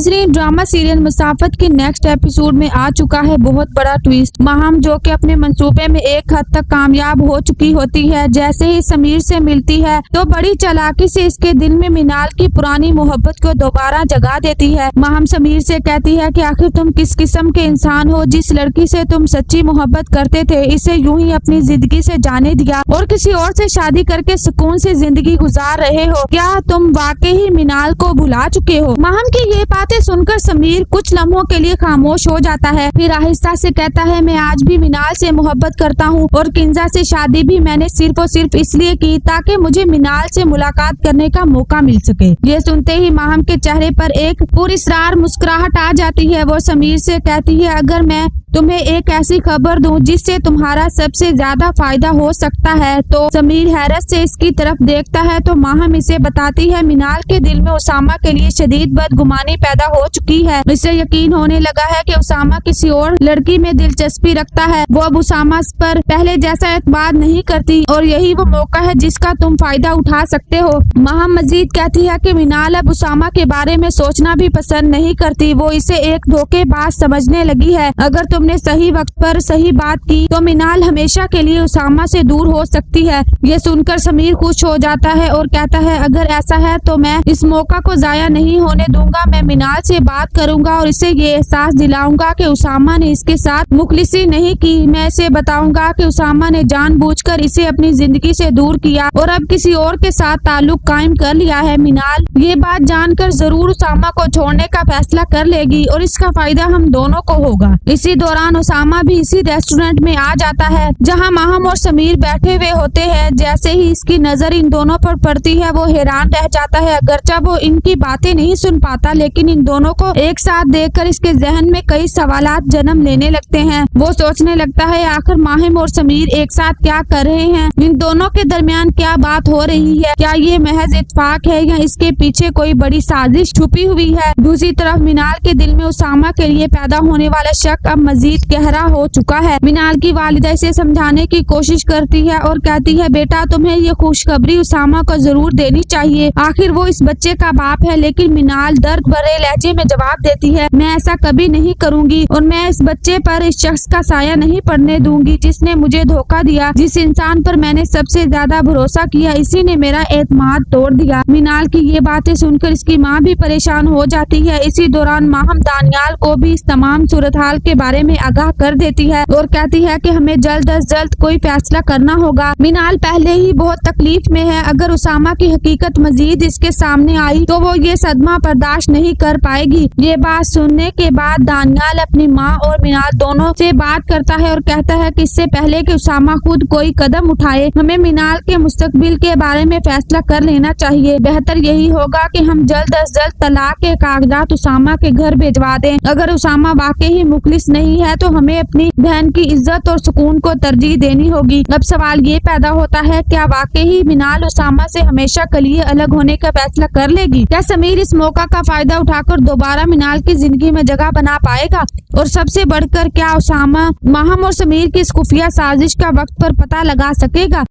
नाजरीन, drama serial मुसाफत के next episode में आ चुका है बहुत बड़ा ट्विस्ट। माहम जो कि अपने मंसूबे में एक हद तक कामयाब हो चुकी होती है, जैसे ही समीर से मिलती है तो बड़ी चालाकी से इसके दिल में मिनाल की पुरानी मोहब्बत को दोबारा जगा देती है। माहम समीर से कहती है कि आखिर तुम किस किस्म के इंसान हो, जिस लड़की से तुम सच्ची मोहब्बत करते थे इसे यूं ही अपनी जिंदगी से जाने दिया और किसी और से शादी करके सुकून से जिंदगी गुजार रहे हो। क्या तुम वाकई ही मिनाल को भुला चुके हो? माहम की ये बातें सुनकर समीर कुछ लम्हों के लिए खामोश हो जाता है, फिर आहिस्ता से कहता है, मैं आज भी मिनाल से मोहब्बत करता हूँ और किंजा से शादी भी मैंने सिर्फ और सिर्फ इसलिए की ताकि मुझे मिनाल से मुलाकात करने का मौका मिल सके। ये सुनते ही माहम के चेहरे पर एक पुरस्कार मुस्कुराहट आ जाती है। वो समीर से कहती है, अगर मैं तुम्हें एक ऐसी खबर दूं जिससे तुम्हारा सबसे ज्यादा फायदा हो सकता है तो समीर हैरत से इसकी तरफ देखता है तो माहम इसे बताती है, मिनाल के दिल में उसामा के लिए शदीद बदगुमानी पैदा हो चुकी है। इसे यकीन होने लगा है कि उसामा किसी और लड़की में दिलचस्पी रखता है। वो अब उसामा पर पहले जैसा एतबार नहीं करती और यही वो मौका है जिसका तुम फायदा उठा सकते हो। माहम मजीद कहती है कि मिनाल अब उसामा के बारे में सोचना भी पसंद नहीं करती, वो इसे एक धोखेबाज समझने लगी है। अगर तुमने सही वक्त पर सही बात की तो मिनाल हमेशा के लिए उसामा से दूर हो सकती है। ये सुनकर समीर खुश हो जाता है और कहता है, अगर ऐसा है तो मैं इस मौका को जाया नहीं होने दूंगा। मैं मिनाल से बात करूंगा और इसे ये एहसास दिलाऊंगा कि उसामा ने इसके साथ मुखलिसी नहीं की। मैं इसे बताऊंगा कि उसामा ने जानबूझकर इसे अपनी जिंदगी से दूर किया और अब किसी और के साथ ताल्लुक कायम कर लिया है। मिनाल ये बात जानकर जरूर उसामा को छोड़ने का फैसला कर लेगी और इसका फायदा हम दोनों को होगा। इसी दौरान उसामा भी इसी रेस्टोरेंट में आ जाता है जहां माहम और समीर बैठे हुए होते हैं। जैसे ही इसकी नजर इन दोनों पर पड़ती है वो हैरान रह जाता है। अगरचे वो इनकी बातें नहीं सुन पाता लेकिन इन दोनों को एक साथ देखकर इसके जहन में कई सवालात जन्म लेने लगते हैं। वो सोचने लगता है, आखिर माहिम और समीर एक साथ क्या कर रहे हैं, इन दोनों के दरमियान क्या बात हो रही है, क्या ये महज इत्तेफाक है या इसके पीछे कोई बड़ी साजिश छुपी हुई है। दूसरी तरफ मिनाल के दिल में उसामा के लिए पैदा होने वाला शक अब मजीद गहरा हो चुका है। मिनाल की वालिदा इसे समझाने की कोशिश करती है और कहती है, बेटा तुम्हें ये खुशखबरी उसामा को जरूर देनी चाहिए, आखिर वो इस बच्चे का बाप है। लेकिन मिनाल दर्द भरे लहजे में जवाब देती है, मैं ऐसा कभी नहीं करूंगी और मैं इस बच्चे पर इस शख्स का साया नहीं पड़ने दूंगी जिसने मुझे धोखा दिया। जिस इंसान पर मैंने सबसे ज्यादा भरोसा किया इसी ने मेरा एतमाद तोड़ दिया। मिनाल की ये बातें सुनकर इसकी माँ भी परेशान हो जाती है। इसी दौरान माहम दानियाल को भी इस तमाम सूरत हाल के बारे में आगाह कर देती है और कहती है कि हमें जल्द अज जल्द कोई फैसला करना होगा। मिनाल पहले ही बहुत तकलीफ में है, अगर उसामा की हकीकत मजीद इसके सामने आई तो वो ये सदमा बर्दाश्त नहीं कर पाएगी। ये बात सुनने के बाद दानियाल अपनी माँ और मिनाल दोनों से बात करता है और कहता है कि इससे पहले कि उसामा खुद कोई कदम उठाए हमें मिनाल के मुस्तकबिल के बारे में फैसला कर लेना चाहिए। बेहतर यही होगा कि हम जल्द अज जल्द तलाक के कागजात उसामा के घर भिजवा दें। अगर उसामा वाकई ही मुखलिस नहीं है तो हमें अपनी बहन की इज्जत और सुकून को तरजीह देनी होगी। अब सवाल ये पैदा होता है, क्या वाकई ही मिनाल उसामा से हमेशा के लिए अलग होने का फैसला कर लेगी? क्या समीर इस मौका का फायदा उठाकर दोबारा मिनाल की जिंदगी में जगह बना पाएगा? और सबसे बढ़कर क्या उसामा माहम और समीर की इस खुफिया साजिश का वक्त पर पता लगा सकेगा?